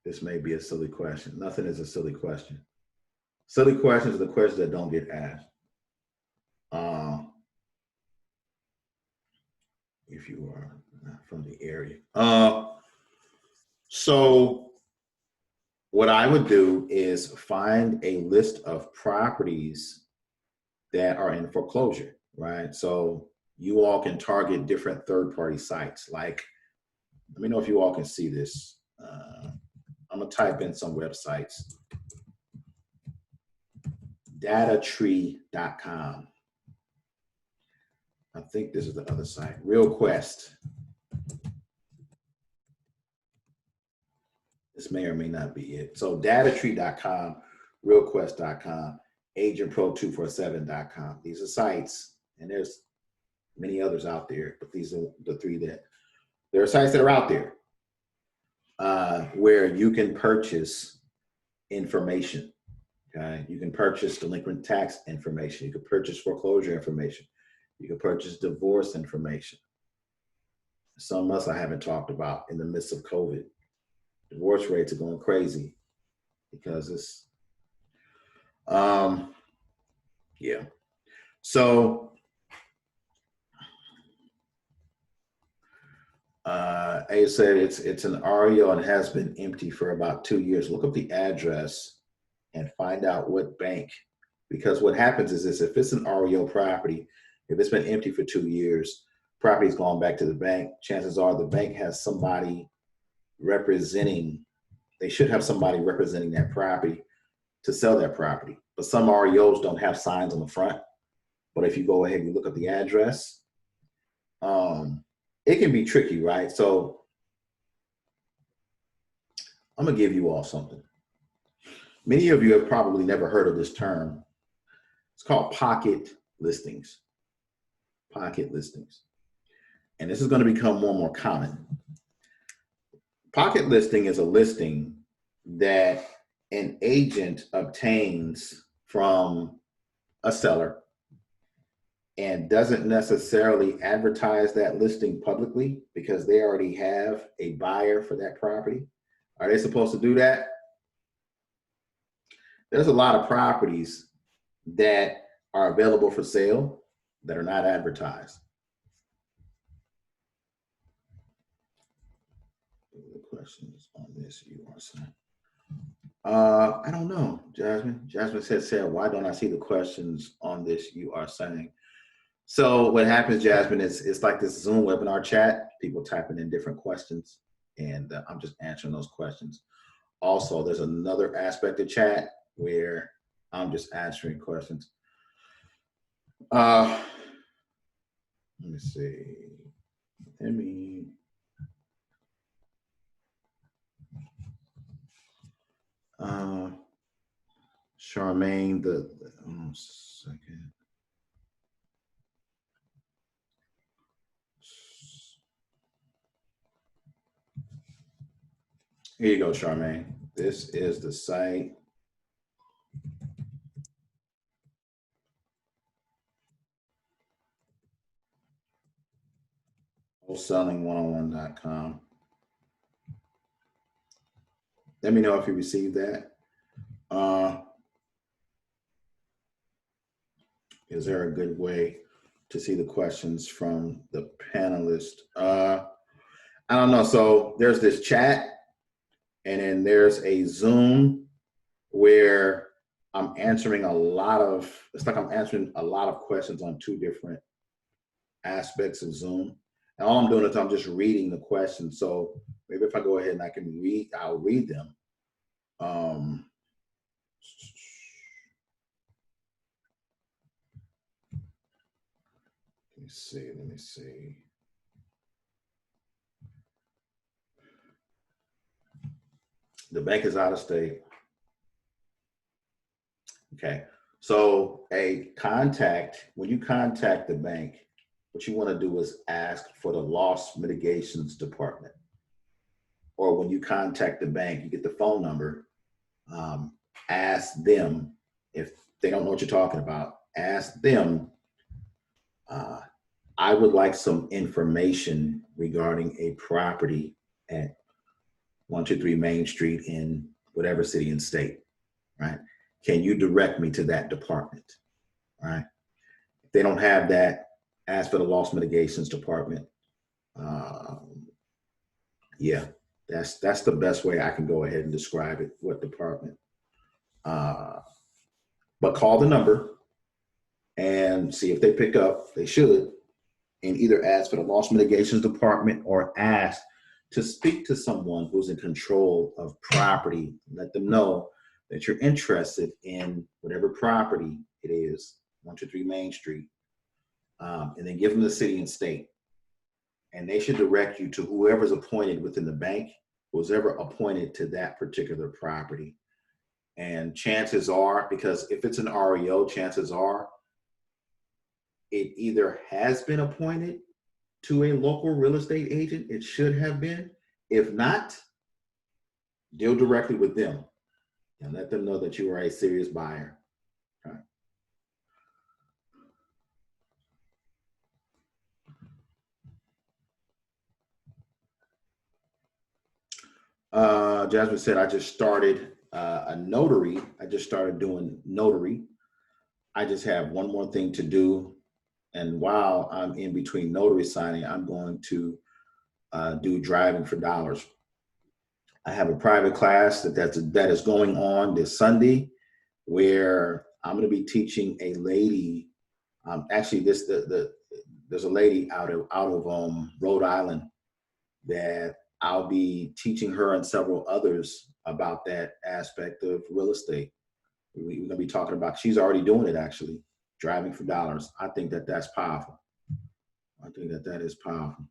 Speaker 1: this may be a silly question. Nothing is a silly question. Silly questions are the questions that don't get asked. If you are not from the area. So what I would do is find a list of properties that are in foreclosure, right? So you all can target different third-party sites. Like, let me know if you all can see this. I'm gonna type in some websites. Datatree.com. I think this is the other site. RealQuest. This may or may not be it. So datatree.com, realquest.com, agentpro247.com. These are sites, and there's many others out there, but these are the three that, there are sites that are out there where you can purchase information. Okay? You can purchase delinquent tax information. You can purchase foreclosure information. You can purchase divorce information. Some of us I haven't talked about in the midst of COVID. Divorce rates are going crazy because it's, yeah. So, A said it's an REO and has been empty for about 2 years. Look up the address and find out what bank, because what happens is this: if it's an REO property, if it's been empty for 2 years, property's gone back to the bank, chances are the bank has somebody representing, they should have somebody representing that property to sell that property. But some REOs don't have signs on the front. But if you go ahead and you look up the address, it can be tricky, right? So I'm gonna give you all something. Many of you have probably never heard of this term. It's called pocket listings. Pocket listings. And this is going to become more and more common. Pocket listing is a listing that an agent obtains from a seller and doesn't necessarily advertise that listing publicly because they already have a buyer for that property. Are they supposed to do that? There's a lot of properties that are available for sale that are not advertised. The questions on this you are saying. I don't know, Jasmine. Jasmine said, why don't I see the questions on this you are saying? So what happens, Jasmine, is it's like this Zoom webinar chat, people typing in different questions, and I'm just answering those questions. Also, there's another aspect of chat where I'm just answering questions. Let me see. Charmaine, second. Here you go, Charmaine. This is the site. Wholesaling101.com. Let me know if you received that. Is there a good way to see the questions from the panelists? I don't know. So there's this chat, and then there's a Zoom where I'm answering a lot of, it's like I'm answering a lot of questions on two different aspects of Zoom. And all I'm doing is I'm just reading the questions. So maybe if I go ahead and I can read, I'll read them. Let me see. The bank is out of state. Okay, so when you contact the bank, what you want to do is ask for the loss mitigations department. Or when you contact the bank, you get the phone number, ask them, if they don't know what you're talking about, ask them, I would like some information regarding a property at 123 Main Street in whatever city and state, right? Can you direct me to that department, right? If they don't have that, ask for the loss mitigations department. Yeah, that's the best way I can go ahead and describe it, what department. But call the number and see if they pick up. They should. And either ask for the loss mitigations department or ask to speak to someone who's in control of property. Let them know that you're interested in whatever property it is, 123 Main Street, and then give them the city and state. And they should direct you to whoever's appointed within the bank, who's ever appointed to that particular property. And chances are, because if it's an REO, chances are it either has been appointed to a local real estate agent. It should have been. If not, deal directly with them and let them know that you are a serious buyer. Jasmine said, I just started a notary. I just started doing notary. I just have one more thing to do. And while I'm in between notary signing, I'm going to do driving for dollars. I have a private class that is going on this Sunday. where I'm going to be teaching a lady. Actually, there's a lady out of Rhode Island that I'll be teaching her and several others about that aspect of real estate. We're going to be talking about, she's already doing it actually, driving for dollars. I think that that's powerful. I think that that is powerful.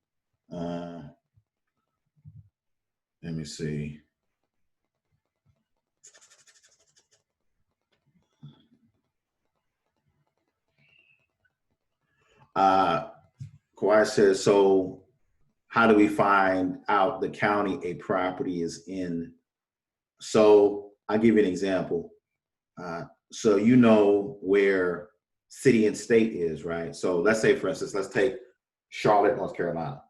Speaker 1: Let me see. Kawhi says, so how do we find out the county a property is in? So I'll give you an example. So you know where city and state is, right? So let's say, for instance, let's take Charlotte, North Carolina.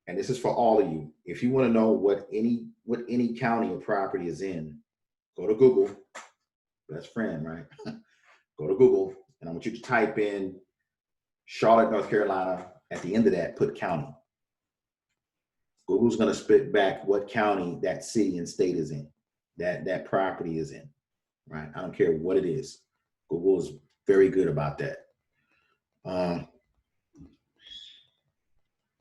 Speaker 1: And this is for all of you. If you want to know what any county or property is in, go to Google. Best friend, right? Go to Google, and I want you to type in Charlotte, North Carolina. At the end of that, put county. Google's going to spit back what county that city and state is in, that property is in, right? I don't care what it is. Google is very good about that.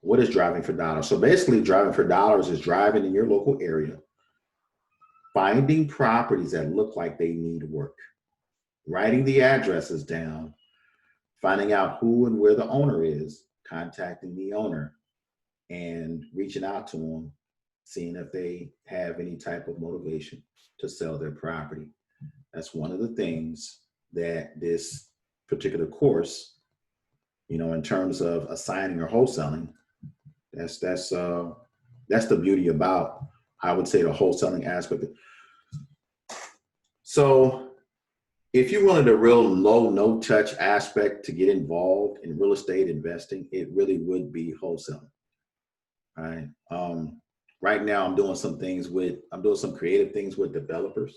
Speaker 1: What is driving for dollars? So basically, driving for dollars is driving in your local area, finding properties that look like they need work, writing the addresses down, finding out who and where the owner is, contacting the owner, and reaching out to them, seeing if they have any type of motivation to sell their property. That's one of the things that this particular course, you know, in terms of assigning or wholesaling, that's the beauty about, I would say, the wholesaling aspect. So if you wanted a real low, no touch aspect to get involved in real estate investing, it really would be wholesaling. Right. Right now I'm doing some creative things with developers.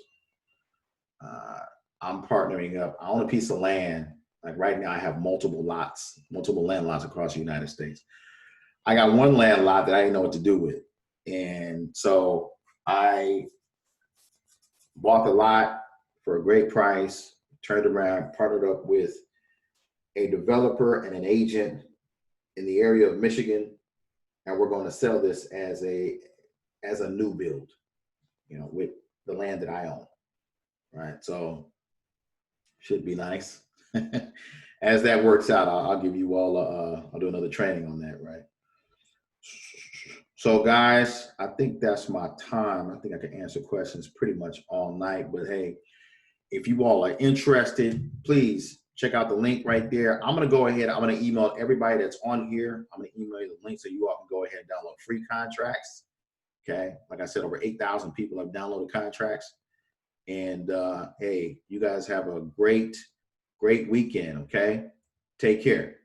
Speaker 1: I'm partnering up. I own a piece of land. Like right now I have multiple land lots across the United States. I got one land lot that I didn't know what to do with. And so I bought the lot for a great price, turned around, partnered up with a developer and an agent in the area of Michigan. And we're going to sell this as a new build, you know, with the land that I own, right? So should be nice. As that works out, I'll give you all, I'll do another training on that, right? So guys, I think that's my time. I think I can answer questions pretty much all night, but hey, if you all are interested, please check out the link right there. I'm going to go ahead. I'm going to email everybody that's on here. I'm going to email you the link so you all can go ahead and download free contracts. Okay. Like I said, over 8,000 people have downloaded contracts. And hey, you guys have a great weekend. Okay. Take care.